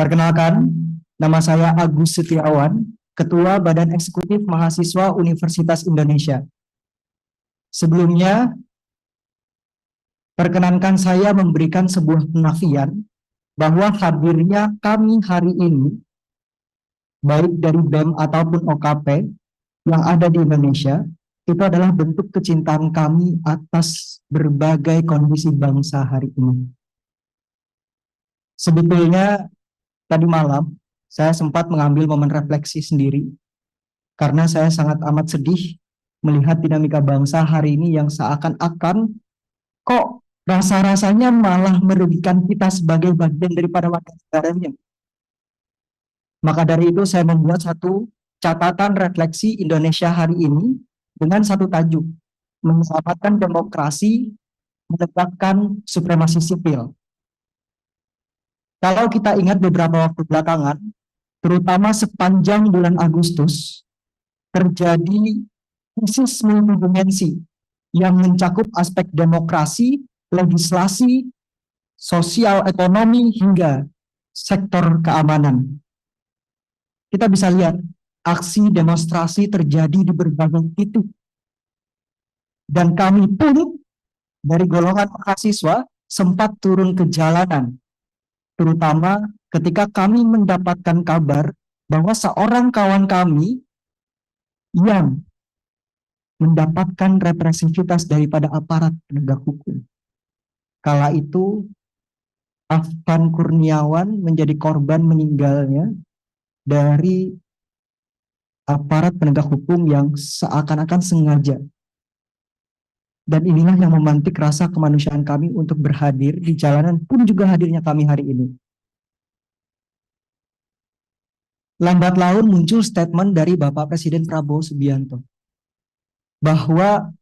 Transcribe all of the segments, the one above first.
Perkenalkan, nama saya Agus Setiawan, Ketua Badan Eksekutif Mahasiswa Universitas Indonesia. Sebelumnya, perkenankan saya memberikan sebuah penafian bahwa hadirnya kami hari ini, baik dari BEM ataupun OKP yang ada di Indonesia, itu adalah bentuk kecintaan kami atas berbagai kondisi bangsa hari ini. Sebetulnya, tadi malam, saya sempat mengambil momen refleksi sendiri, karena saya sangat amat sedih melihat dinamika bangsa hari ini yang seakan-akan kok rasa-rasanya malah merugikan kita sebagai bagian daripada warga negaranya. Maka dari itu saya membuat satu catatan refleksi Indonesia hari ini dengan satu tajuk, menyelamatkan demokrasi, menegakkan supremasi sipil. Kalau kita ingat beberapa waktu belakangan, terutama sepanjang bulan Agustus, terjadi krisis multidimensi yang mencakup aspek demokrasi, legislasi, sosial, ekonomi, hingga sektor keamanan. Kita bisa lihat aksi demonstrasi terjadi di berbagai titik. Dan kami pun dari golongan mahasiswa sempat turun ke jalanan, terutama ketika kami mendapatkan kabar bahwa seorang kawan kami yang mendapatkan represivitas daripada aparat penegak hukum. Kala itu, Afan Kurniawan menjadi korban meninggalnya dari aparat penegak hukum yang seakan-akan sengaja. Dan inilah yang memantik rasa kemanusiaan kami untuk berhadir di jalanan pun juga hadirnya kami hari ini. Lambat laun muncul statement dari Bapak Presiden Prabowo Subianto bahwa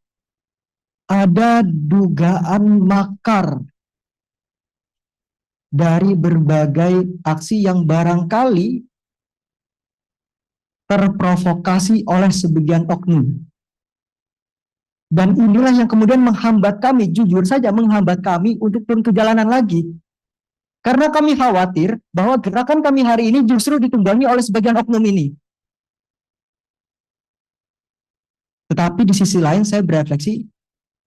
ada dugaan makar dari berbagai aksi yang barangkali terprovokasi oleh sebagian oknum. Dan inilah yang kemudian menghambat kami, jujur saja menghambat kami untuk turun ke jalanan lagi. Karena kami khawatir bahwa gerakan kami hari ini justru ditunggangi oleh sebagian oknum ini. Tetapi di sisi lain saya berefleksi,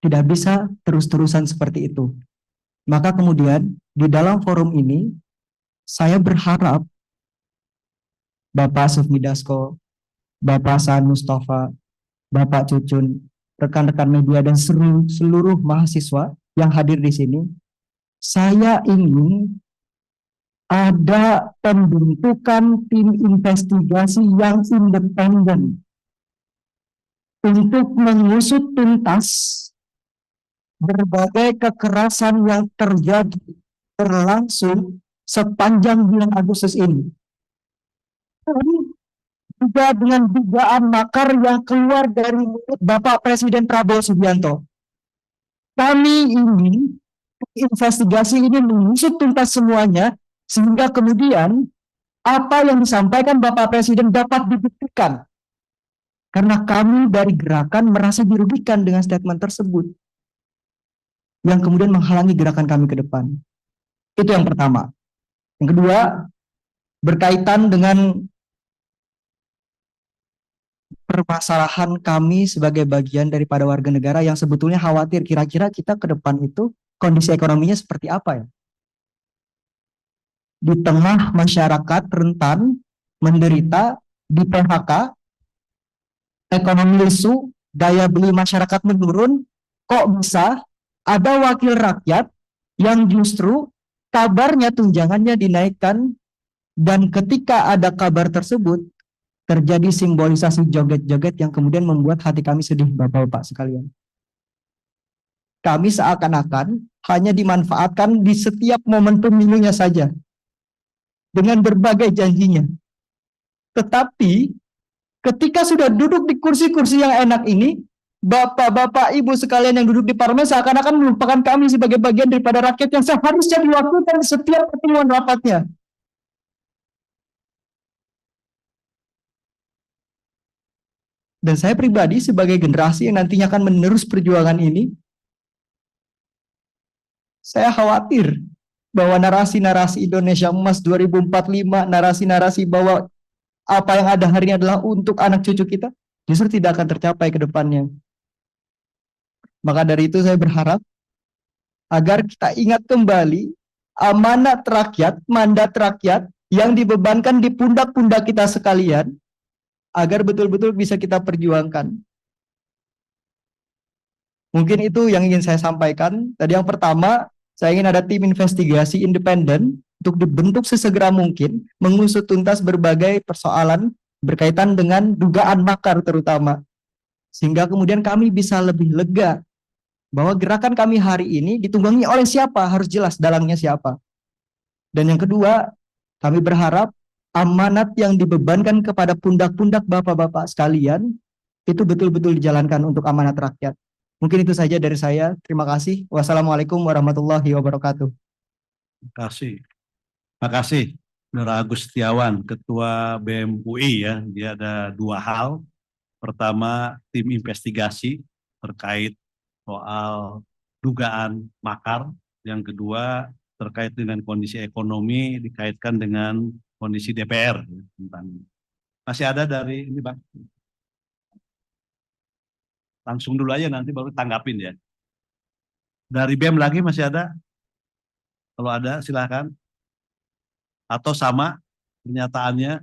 tidak bisa terus-terusan seperti itu. Maka kemudian di dalam forum ini, saya berharap Bapak Sufmi Dasko, Bapak Saan Mustafa, Bapak Cucun, rekan-rekan media dan seluruh mahasiswa yang hadir di sini, saya ingin ada pembentukan tim investigasi yang independen untuk mengusut tuntas berbagai kekerasan yang terjadi berlangsung sepanjang bulan Agustus ini. Juga dengan dugaan makar yang keluar dari mulut Bapak Presiden Prabowo Subianto. Kami ingin investigasi ini mengusut tuntas semuanya, sehingga kemudian apa yang disampaikan Bapak Presiden dapat dibuktikan. Karena kami dari gerakan merasa dirugikan dengan statement tersebut, yang kemudian menghalangi gerakan kami ke depan. Itu yang pertama. Yang kedua, berkaitan dengan permasalahan kami sebagai bagian daripada warga negara yang sebetulnya khawatir kira-kira kita ke depan itu kondisi ekonominya seperti apa ya. Di tengah masyarakat rentan, menderita, di PHK, ekonomi lesu, daya beli masyarakat menurun, kok bisa ada wakil rakyat yang justru kabarnya tunjangannya dinaikkan, dan ketika ada kabar tersebut terjadi simbolisasi joget-joget yang kemudian membuat hati kami sedih, Bapak-bapak sekalian. Kami seakan-akan hanya dimanfaatkan di setiap momen pemilunya saja dengan berbagai janjinya. Tetapi ketika sudah duduk di kursi-kursi yang enak ini, Bapak-bapak, Ibu sekalian yang duduk di parlemen seakan-akan melupakan kami sebagai bagian daripada rakyat yang seharusnya diwakilkan setiap pertemuan rapatnya. Dan saya pribadi sebagai generasi yang nantinya akan menerus perjuangan ini, saya khawatir bahwa narasi-narasi Indonesia Emas 2045, narasi-narasi bahwa apa yang ada hari ini adalah untuk anak cucu kita, justru tidak akan tercapai ke depannya. Maka dari itu saya berharap agar kita ingat kembali amanat rakyat, mandat rakyat yang dibebankan di pundak-pundak kita sekalian, agar betul-betul bisa kita perjuangkan. Mungkin itu yang ingin saya sampaikan. Tadi yang pertama, saya ingin ada tim investigasi independen untuk dibentuk sesegera mungkin, mengusut tuntas berbagai persoalan berkaitan dengan dugaan makar terutama. Sehingga kemudian kami bisa lebih lega bahwa gerakan kami hari ini ditunggangi oleh siapa, harus jelas dalangnya siapa. Dan yang kedua, kami berharap amanat yang dibebankan kepada pundak-pundak bapak-bapak sekalian itu betul-betul dijalankan untuk amanat rakyat. Mungkin itu saja dari saya. Terima kasih. Wassalamualaikum warahmatullahi wabarakatuh. Terima kasih. Terima kasih, Saudara Agus Setiawan, Ketua BEM UI ya. Dia ada dua hal. Pertama, tim investigasi terkait soal dugaan makar. Yang kedua, terkait dengan kondisi ekonomi dikaitkan dengan kondisi DPR. Masih ada dari ini, Bang? Langsung dulu aja, nanti baru tanggapin ya. Dari BEM lagi masih ada? Kalau ada silakan. Atau sama pernyataannya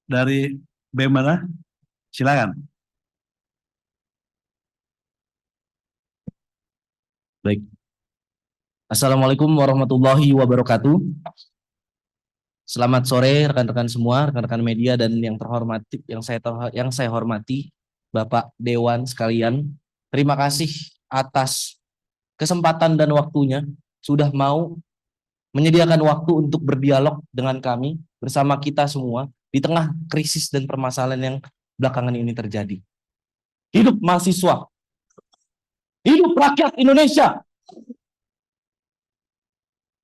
dari BEM mana? Silakan. Baik. Assalamualaikum warahmatullahi wabarakatuh. Selamat sore rekan-rekan semua, rekan-rekan media dan yang terhormati, yang saya hormati, Bapak Dewan sekalian. Terima kasih atas kesempatan dan waktunya sudah mau menyediakan waktu untuk berdialog dengan kami bersama kita semua di tengah krisis dan permasalahan yang belakangan ini terjadi. Hidup mahasiswa. Hidup rakyat Indonesia.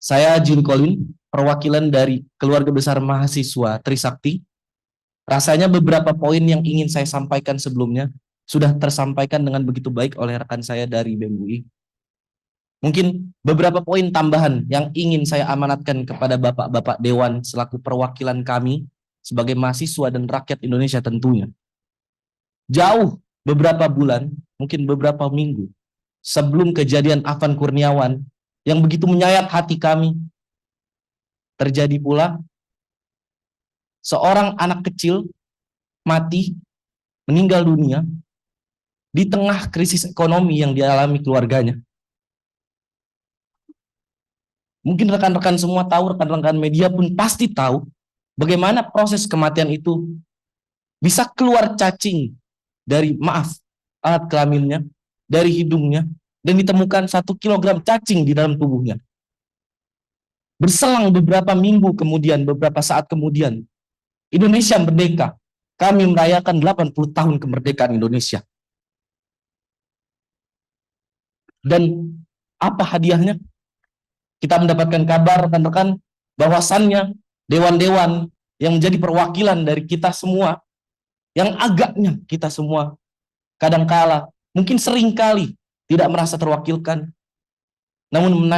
Saya Jun Colin, perwakilan dari keluarga besar mahasiswa Trisakti. Rasanya beberapa poin yang ingin saya sampaikan sebelumnya sudah tersampaikan dengan begitu baik oleh rekan saya dari BEM UI. Mungkin beberapa poin tambahan yang ingin saya amanatkan kepada Bapak-Bapak Dewan selaku perwakilan kami sebagai mahasiswa dan rakyat Indonesia tentunya. Jauh beberapa bulan, mungkin beberapa minggu, sebelum kejadian Afan Kurniawan yang begitu menyayat hati kami, terjadi pula seorang anak kecil mati, meninggal dunia di tengah krisis ekonomi yang dialami keluarganya. Mungkin rekan-rekan semua tahu, rekan-rekan media pun pasti tahu bagaimana proses kematian itu bisa keluar cacing dari, alat kelaminnya, dari hidungnya, dan ditemukan 1 kilogram cacing di dalam tubuhnya. Berselang beberapa minggu kemudian, beberapa saat kemudian, Indonesia merdeka. Kami merayakan 80 tahun kemerdekaan Indonesia. Dan apa hadiahnya? Kita mendapatkan kabar rekan-rekan bahwasannya dewan-dewan yang menjadi perwakilan dari kita semua, yang agaknya kita semua kadangkala, mungkin seringkali tidak merasa terwakilkan, namun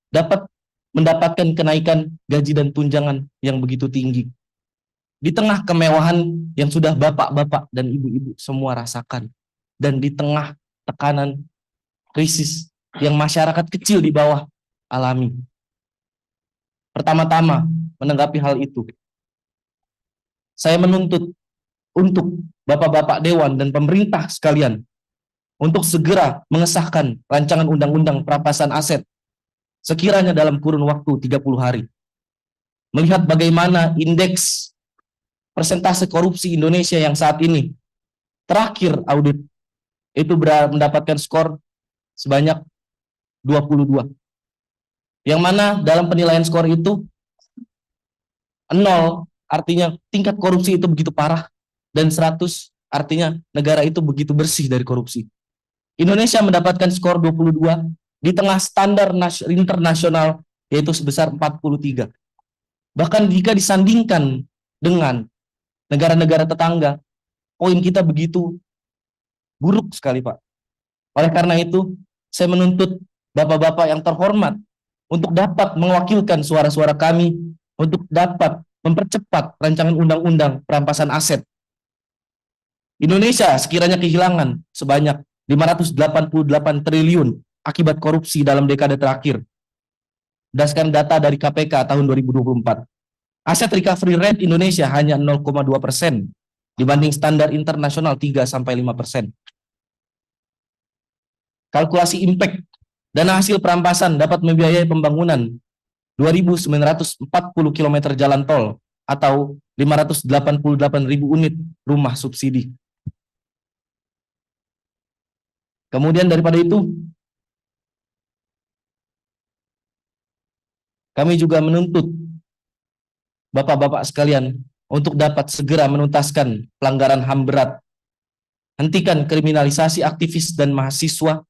dapat mendapatkan kenaikan gaji dan tunjangan yang begitu tinggi. Di tengah kemewahan yang sudah bapak-bapak dan ibu-ibu semua rasakan, dan di tengah tekanan krisis yang masyarakat kecil di bawah alami. Pertama-tama menanggapi hal itu, saya menuntut untuk Bapak-Bapak Dewan dan pemerintah sekalian untuk segera mengesahkan rancangan undang-undang perampasan aset sekiranya dalam kurun waktu 30 hari. Melihat bagaimana indeks persentase korupsi Indonesia yang saat ini terakhir audit itu mendapatkan skor sebanyak 22. Yang mana dalam penilaian skor itu 0 artinya tingkat korupsi itu begitu parah, dan 100 artinya negara itu begitu bersih dari korupsi. Indonesia mendapatkan skor 22 di tengah standar internasional yaitu sebesar 43. Bahkan jika disandingkan dengan negara-negara tetangga, poin kita begitu buruk sekali, Pak. Oleh karena itu, saya menuntut bapak-bapak yang terhormat untuk dapat mewakilkan suara-suara kami untuk dapat mempercepat rancangan undang-undang perampasan aset. Indonesia sekiranya kehilangan sebanyak 588 triliun akibat korupsi dalam dekade terakhir. Berdasarkan data dari KPK tahun 2024, aset recovery rate Indonesia hanya 0,2% dibanding standar internasional 3-5%. Kalkulasi impact, dana hasil perampasan dapat membiayai pembangunan 2.940 km jalan tol atau 588.000 unit rumah subsidi. Kemudian daripada itu, kami juga menuntut bapak-bapak sekalian untuk dapat segera menuntaskan pelanggaran HAM berat, hentikan kriminalisasi aktivis dan mahasiswa,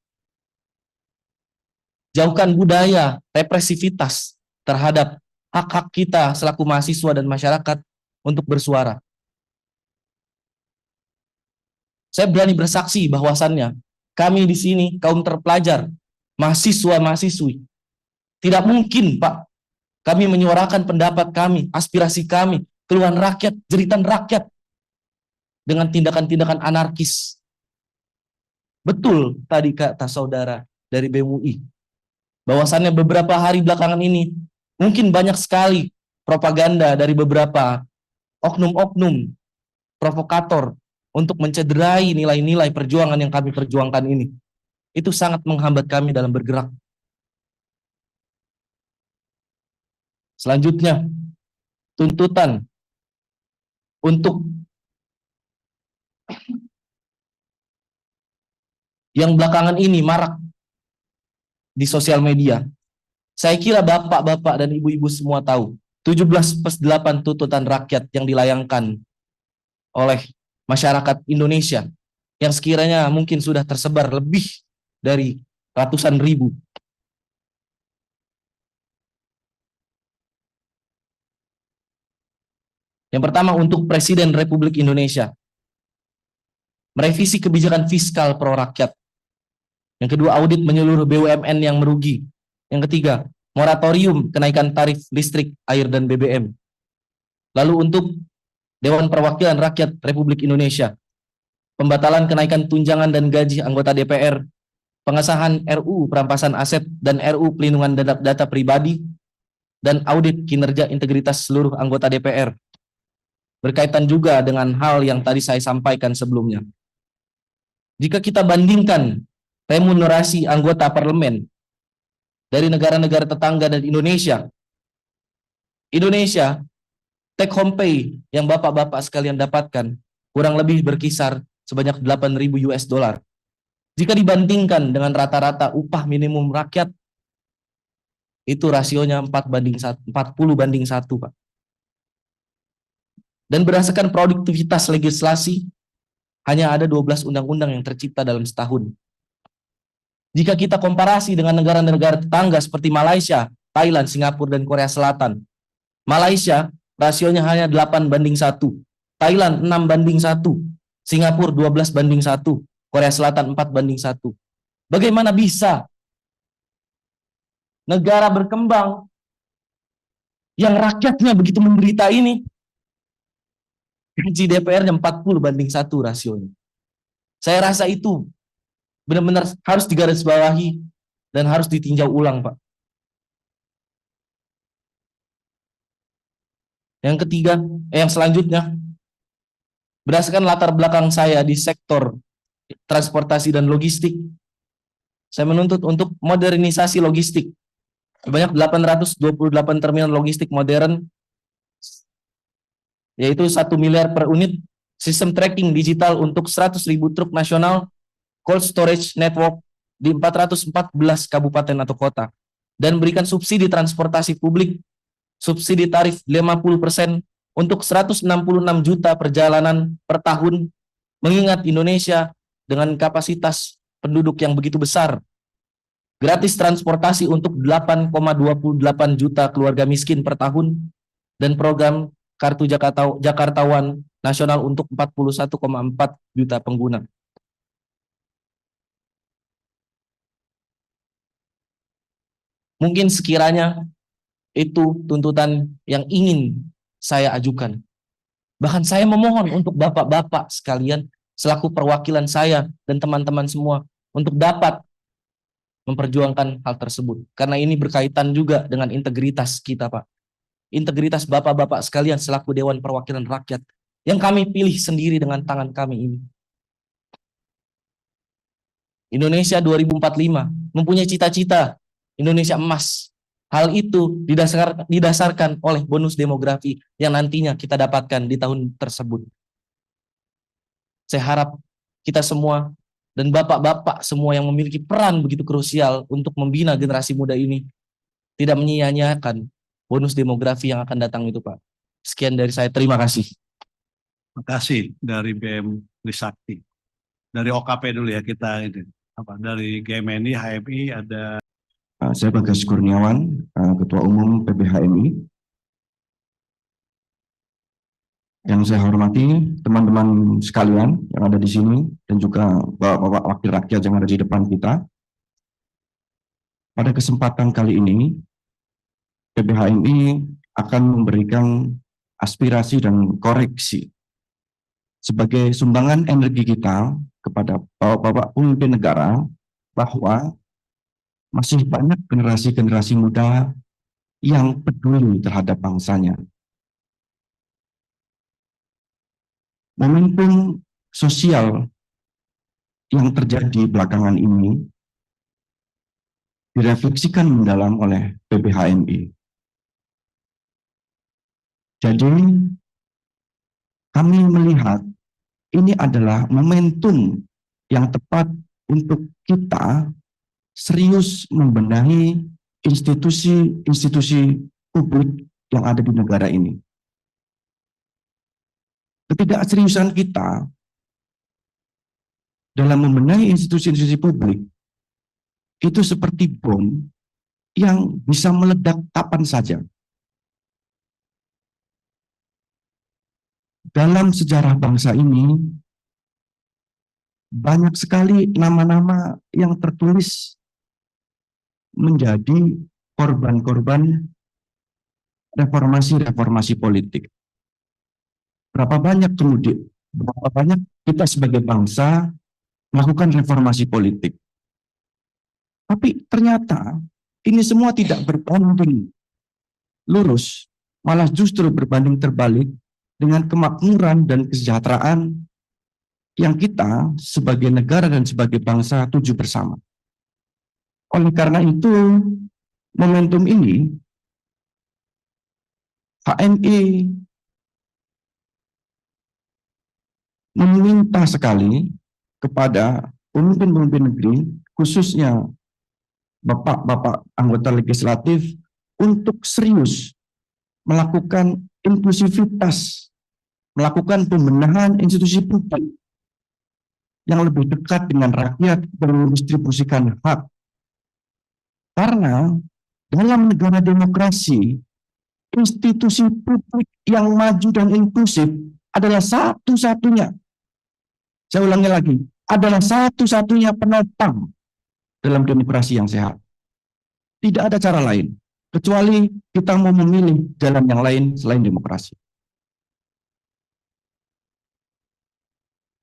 jauhkan budaya represivitas terhadap hak-hak kita selaku mahasiswa dan masyarakat untuk bersuara. Saya berani bersaksi bahwasannya kami di sini kaum terpelajar, mahasiswa-mahasiswi, tidak mungkin Pak kami menyuarakan pendapat kami, aspirasi kami, keluhan rakyat, jeritan rakyat dengan tindakan-tindakan anarkis. Betul tadi kata saudara dari BEM UI, bahwasannya beberapa hari belakangan ini mungkin banyak sekali propaganda dari beberapa oknum-oknum provokator untuk mencederai nilai-nilai perjuangan yang kami perjuangkan ini. Itu sangat menghambat kami dalam bergerak. Selanjutnya, tuntutan untuk yang belakangan ini marak di sosial media. Saya kira bapak-bapak dan ibu-ibu semua tahu 17+8 tuntutan rakyat yang dilayangkan oleh masyarakat Indonesia yang sekiranya mungkin sudah tersebar lebih dari ratusan ribu. Yang pertama untuk Presiden Republik Indonesia, merevisi kebijakan fiskal pro rakyat. Yang kedua, audit menyeluruh BUMN yang merugi. Yang ketiga, moratorium kenaikan tarif listrik, air, dan BBM. Lalu untuk Dewan Perwakilan Rakyat Republik Indonesia, pembatalan kenaikan tunjangan dan gaji anggota DPR, pengesahan RUU perampasan aset dan RUU pelindungan data pribadi, dan audit kinerja integritas seluruh anggota DPR. Berkaitan juga dengan hal yang tadi saya sampaikan sebelumnya. Jika kita bandingkan remunerasi anggota parlemen dari negara-negara tetangga dan Indonesia take home pay yang bapak-bapak sekalian dapatkan kurang lebih berkisar sebanyak 8.000 US dollar. Jika dibandingkan dengan rata-rata upah minimum rakyat, itu rasionya 40/1, Pak. Dan berdasarkan produktivitas legislasi, hanya ada 12 undang-undang yang tercipta dalam setahun. Jika kita komparasi dengan negara-negara tetangga seperti Malaysia, Thailand, Singapura, dan Korea Selatan, Malaysia rasionya hanya 8/1, Thailand 6/1, Singapura 12/1, Korea Selatan 4/1. Bagaimana bisa negara berkembang yang rakyatnya begitu menderita ini, gaji DPR-nya 40/1 rasionya? Saya rasa itu benar-benar harus digarisbawahi dan harus ditinjau ulang, Pak. Yang selanjutnya, berdasarkan latar belakang saya di sektor transportasi dan logistik, saya menuntut untuk modernisasi logistik. Sebanyak 828 terminal logistik modern, yaitu 1 miliar per unit, sistem tracking digital untuk 100.000 truk nasional, cold storage network di 414 kabupaten atau kota, dan berikan subsidi transportasi publik, subsidi tarif 50% untuk 166 juta perjalanan per tahun, mengingat Indonesia dengan kapasitas penduduk yang begitu besar. Gratis transportasi untuk 8,28 juta keluarga miskin per tahun, dan program Kartu Jakartawan Nasional untuk 41,4 juta pengguna. Mungkin sekiranya itu tuntutan yang ingin saya ajukan. Bahkan saya memohon untuk bapak-bapak sekalian selaku perwakilan saya dan teman-teman semua untuk dapat memperjuangkan hal tersebut. Karena ini berkaitan juga dengan integritas kita, Pak. Integritas bapak-bapak sekalian selaku Dewan Perwakilan Rakyat yang kami pilih sendiri dengan tangan kami ini. Indonesia 2045 mempunyai cita-cita Indonesia emas. Hal itu didasarkan oleh bonus demografi yang nantinya kita dapatkan di tahun tersebut. Saya harap kita semua dan bapak-bapak semua yang memiliki peran begitu krusial untuk membina generasi muda ini tidak menyia-nyiakan bonus demografi yang akan datang itu, Pak. Sekian dari saya, terima kasih. Terima kasih dari BM Trisakti. Dari OKP dulu ya kita ini. Dari GMNI, HMI ada. Saya Bagas Kurniawan, Ketua Umum PBHMI. Yang saya hormati teman-teman sekalian yang ada di sini dan juga bapak-bapak wakil rakyat yang ada di depan kita. Pada kesempatan kali ini, PBHMI akan memberikan aspirasi dan koreksi sebagai sumbangan energi kita kepada bapak-bapak pemimpin negara bahwa masih banyak generasi-generasi muda yang peduli terhadap bangsanya. Momentum sosial yang terjadi belakangan ini direfleksikan mendalam oleh PBHMI. Jadi, kami melihat ini adalah momentum yang tepat untuk kita serius membenahi institusi-institusi publik yang ada di negara ini. Ketidakseriusan kita dalam membenahi institusi-institusi publik itu seperti bom yang bisa meledak kapan saja. Dalam sejarah bangsa ini, banyak sekali nama-nama yang tertulis menjadi korban-korban reformasi-reformasi politik. Berapa banyak kita sebagai bangsa melakukan reformasi politik. Tapi ternyata ini semua tidak berbanding lurus, malah justru berbanding terbalik dengan kemakmuran dan kesejahteraan yang kita sebagai negara dan sebagai bangsa tuju bersama. Oleh karena itu, momentum ini, HMI meminta sekali kepada pemimpin-pemimpin negeri, khususnya bapak-bapak anggota legislatif, untuk serius melakukan inklusivitas, melakukan pembenahan institusi publik yang lebih dekat dengan rakyat dan mendistribusikan hak. Karena dalam negara demokrasi, institusi publik yang maju dan inklusif adalah satu-satunya, saya ulangi lagi, adalah satu-satunya penopang dalam demokrasi yang sehat. Tidak ada cara lain, kecuali kita mau memilih jalan yang lain selain demokrasi.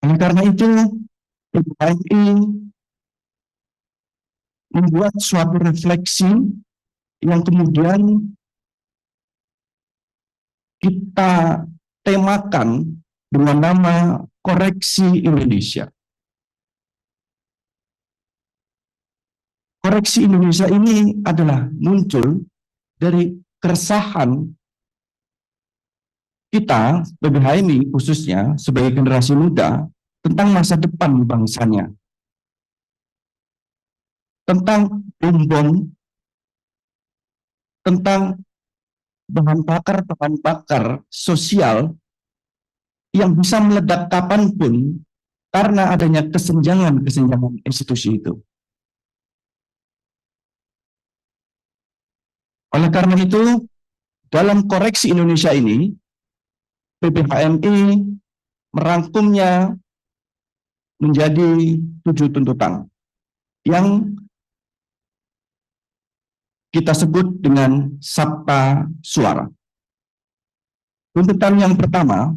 Oleh karena itu, PBHMI membuat suatu refleksi yang kemudian kita temakan dengan nama Koreksi Indonesia. Koreksi Indonesia ini adalah muncul dari keresahan kita, PBHMI khususnya sebagai generasi muda, tentang masa depan bangsanya. Tentang bom-bom, tentang bahan bakar sosial yang bisa meledak kapanpun karena adanya kesenjangan institusi itu. Oleh karena itu, dalam Koreksi Indonesia ini, PBHMI merangkumnya menjadi 7 tuntutan yang kita sebut dengan sabta suara. Tuntutan yang pertama,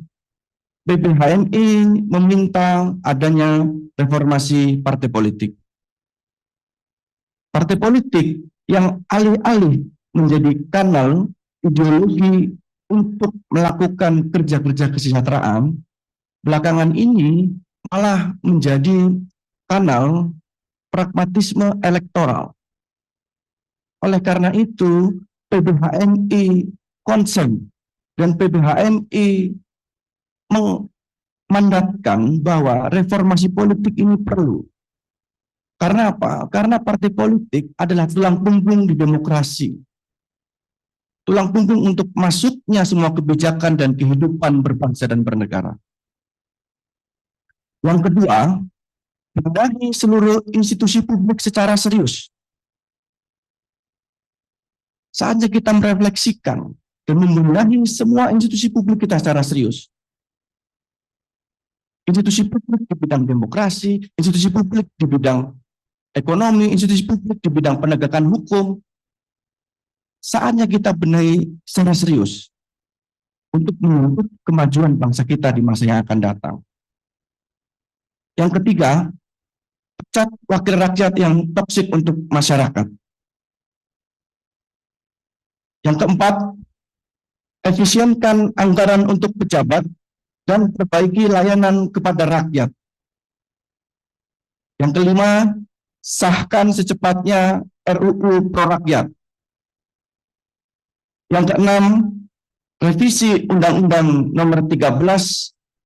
PBHMI meminta adanya reformasi partai politik. Partai politik yang alih-alih menjadi kanal ideologi untuk melakukan kerja-kerja kesejahteraan, belakangan ini malah menjadi kanal pragmatisme elektoral. Oleh karena itu, PBHMI concern dan PBHMI memandatkan bahwa reformasi politik ini perlu. Karena apa? Karena partai politik adalah tulang punggung di demokrasi. Tulang punggung untuk masuknya semua kebijakan dan kehidupan berbangsa dan bernegara. Yang kedua, benahi seluruh institusi publik secara serius. Saatnya kita merefleksikan dan membenahi semua institusi publik kita secara serius. Institusi publik di bidang demokrasi, institusi publik di bidang ekonomi, institusi publik di bidang penegakan hukum. Saatnya kita benahi secara serius untuk menuntut kemajuan bangsa kita di masa yang akan datang. Yang ketiga, pecat wakil rakyat yang toksik untuk masyarakat. Yang keempat, efisienkan anggaran untuk pejabat dan perbaiki layanan kepada rakyat. Yang kelima, sahkan secepatnya RUU Pro Rakyat. Yang keenam, revisi Undang-Undang Nomor 13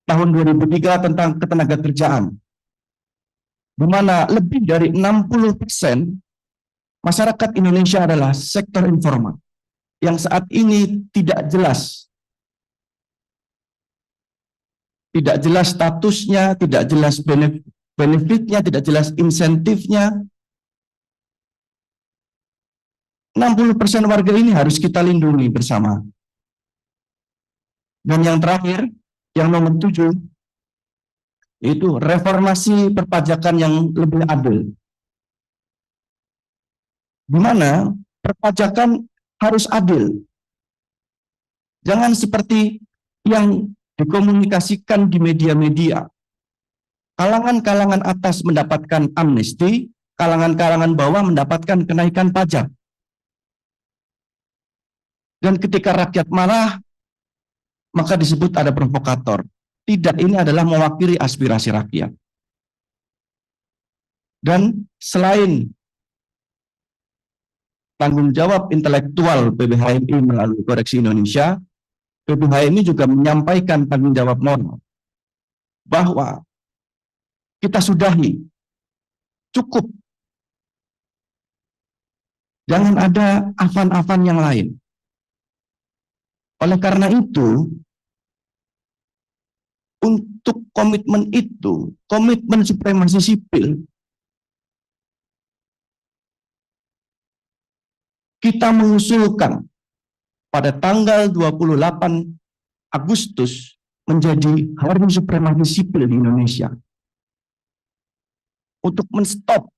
Tahun 2003 tentang Ketenagakerjaan, di mana lebih dari 60% masyarakat Indonesia adalah sektor informal yang saat ini tidak jelas statusnya, tidak jelas benefitnya, tidak jelas insentifnya. 60% warga ini harus kita lindungi bersama. Dan yang terakhir, yang nomor 7, itu reformasi perpajakan yang lebih adil. Di mana perpajakan harus adil. Jangan seperti yang dikomunikasikan di media-media. Kalangan-kalangan atas mendapatkan amnesti, kalangan-kalangan bawah mendapatkan kenaikan pajak. Dan ketika rakyat marah, maka disebut ada provokator. Tidak, ini adalah mewakili aspirasi rakyat. Dan selain tanggung jawab intelektual PBHMI melalui Koreksi Indonesia, PBHMI juga menyampaikan tanggung jawab moral bahwa kita sudahi, cukup. Jangan ada afan-afan yang lain. Oleh karena itu, untuk komitmen itu, komitmen supremasi sipil, kita mengusulkan pada tanggal 28 Agustus menjadi Hari Supremasi Sipil di Indonesia. Untuk menstop,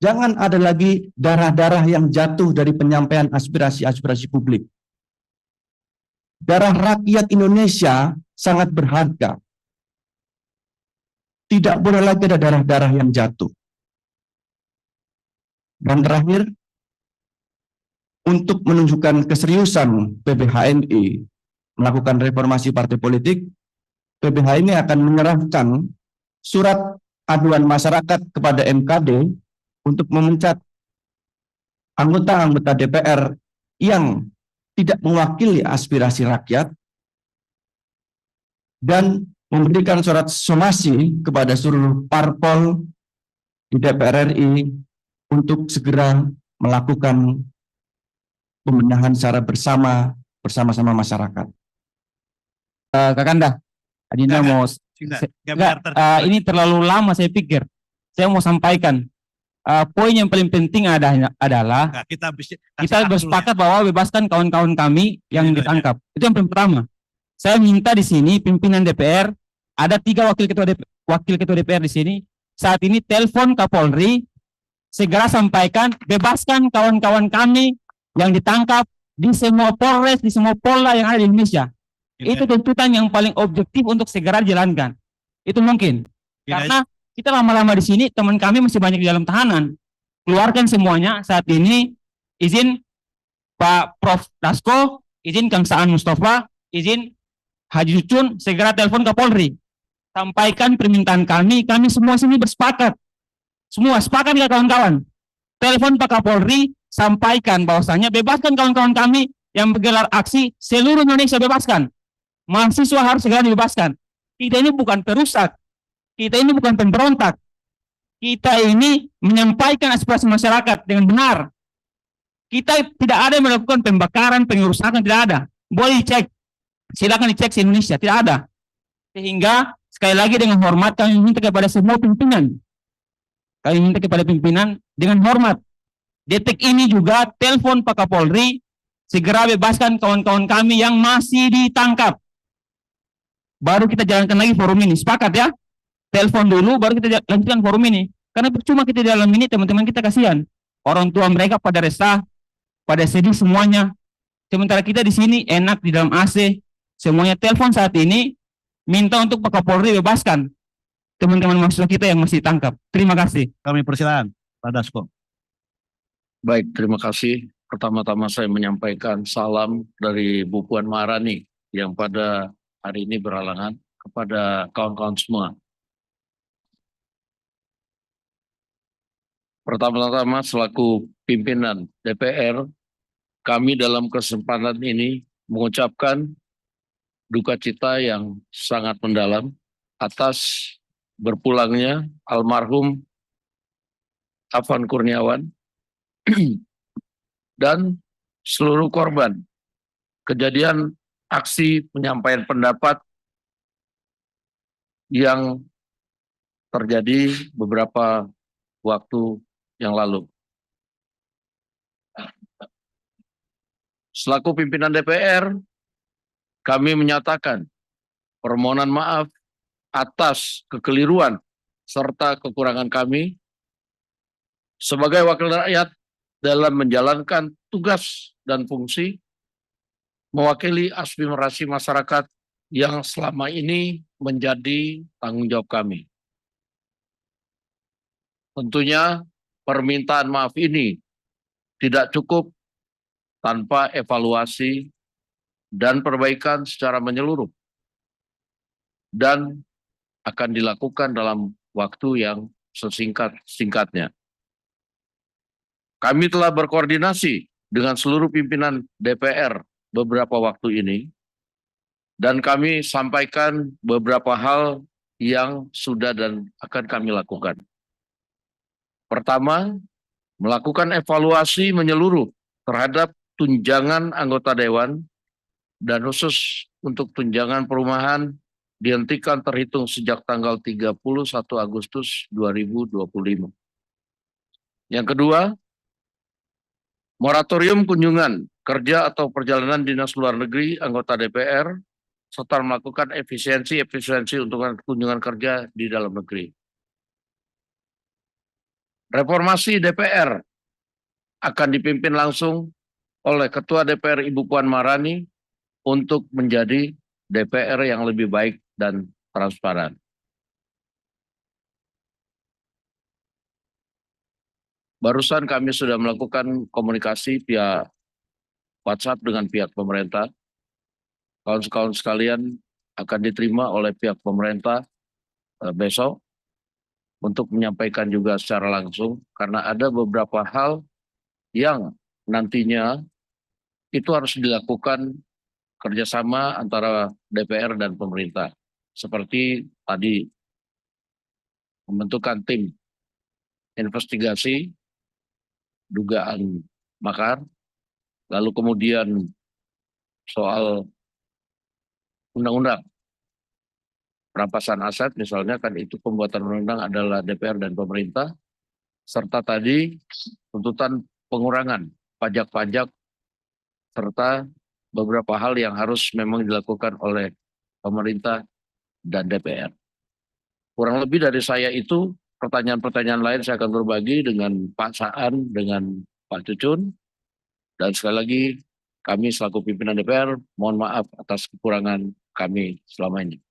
jangan ada lagi darah-darah yang jatuh dari penyampaian aspirasi-aspirasi publik. Darah rakyat Indonesia sangat berharga. Tidak boleh lagi ada darah-darah yang jatuh. Dan terakhir, untuk menunjukkan keseriusan PBHMI melakukan reformasi partai politik, PBHMI akan menyerahkan surat aduan masyarakat kepada MKD untuk memecat anggota-anggota DPR yang tidak mewakili aspirasi rakyat dan memberikan surat somasi kepada seluruh parpol di DPR RI untuk segera melakukan pembenahan secara bersama-sama masyarakat. Kakanda, Adinda mau ini terlalu lama saya pikir. Saya mau sampaikan poin yang paling penting adalah Nah, kita bersepakat bahwa bebaskan kawan-kawan kami yang ditangkap. Itu yang pertama. Saya minta di sini pimpinan DPR, ada 3 wakil ketua DPR di sini. Saat ini telepon Kapolri, segera sampaikan bebaskan kawan-kawan kami yang ditangkap di semua Polres, di semua Polda yang ada di Indonesia. Ini- Itu tuntutan yang paling objektif untuk segera dijalankan. Itu mungkin. ini- Karena kita lama-lama di sini, teman kami masih banyak di dalam tahanan. Keluarkan semuanya saat ini. Izin Pak Prof. Dasko, izin Kang Saan Mustafa, izin Haji Cucun, segera telepon ke Polri. Sampaikan permintaan kami semua sini bersepakat. Semua sepakat ya kawan-kawan. Telepon Pak Kapolri, sampaikan bahwasanya bebaskan kawan-kawan kami yang menggelar aksi, seluruh Indonesia bebaskan. Mahasiswa harus segera dibebaskan. Kita ini bukan perusak. Kita ini bukan pemberontak. Kita ini menyampaikan aspirasi masyarakat dengan benar. Kita tidak ada yang melakukan pembakaran, pengerusakan, tidak ada. Boleh dicek. Silakan dicek di Indonesia, tidak ada. Sehingga sekali lagi dengan hormat kami minta kepada semua pimpinan. Kami minta kepada pimpinan dengan hormat. Detik ini juga telepon Pak Kapolri, segera bebaskan kawan-kawan kami yang masih ditangkap. Baru kita jalankan lagi forum ini. Sepakat ya? Telepon dulu, baru kita lanjutkan forum ini. Karena percuma kita di dalam ini, teman-teman kita kasihan. Orang tua mereka pada resah, pada sedih semuanya. Sementara kita di sini enak di dalam AC. Semuanya telepon saat ini, minta untuk Pak Kapolri bebaskan teman-teman mahasiswa kita yang masih ditangkap. Terima kasih. Kami persilakan, Pak Dasko. Baik, terima kasih. Pertama-tama saya menyampaikan salam dari Bu Puan Maharani yang pada hari ini berhalangan kepada kawan-kawan semua. Pertama-tama selaku pimpinan DPR, kami dalam kesempatan ini mengucapkan duka cita yang sangat mendalam atas berpulangnya almarhum Afan Kurniawan dan seluruh korban kejadian aksi penyampaian pendapat yang terjadi beberapa waktu yang lalu. Selaku pimpinan DPR, kami menyatakan permohonan maaf atas kekeliruan serta kekurangan kami sebagai wakil rakyat dalam menjalankan tugas dan fungsi mewakili aspirasi masyarakat yang selama ini menjadi tanggung jawab kami. Tentunya permintaan maaf ini tidak cukup tanpa evaluasi dan perbaikan secara menyeluruh dan akan dilakukan dalam waktu yang sesingkat-singkatnya. Kami telah berkoordinasi dengan seluruh pimpinan DPR beberapa waktu ini dan kami sampaikan beberapa hal yang sudah dan akan kami lakukan. Pertama, melakukan evaluasi menyeluruh terhadap tunjangan anggota dewan dan khusus untuk tunjangan perumahan dihentikan terhitung sejak tanggal 31 Agustus 2025. Yang kedua, moratorium kunjungan kerja atau perjalanan dinas luar negeri anggota DPR serta melakukan efisiensi untuk kunjungan kerja di dalam negeri. Reformasi DPR akan dipimpin langsung oleh Ketua DPR Ibu Puan Maharani untuk menjadi DPR yang lebih baik dan transparan. Barusan kami sudah melakukan komunikasi via WhatsApp dengan pihak pemerintah. Kawan-kawan sekalian akan diterima oleh pihak pemerintah besok untuk menyampaikan juga secara langsung karena ada beberapa hal yang nantinya itu harus dilakukan kerjasama antara DPR dan pemerintah. Seperti tadi membentukan tim investigasi dugaan makar, lalu kemudian soal undang-undang perampasan aset misalnya kan itu pembuatan undang-undang adalah DPR dan pemerintah, serta tadi tuntutan pengurangan pajak-pajak serta beberapa hal yang harus memang dilakukan oleh pemerintah dan DPR. Kurang lebih dari saya itu, pertanyaan-pertanyaan lain saya akan berbagi dengan Pak Saan, dengan Pak Cucun. Dan sekali lagi, kami selaku pimpinan DPR, mohon maaf atas kekurangan kami selama ini.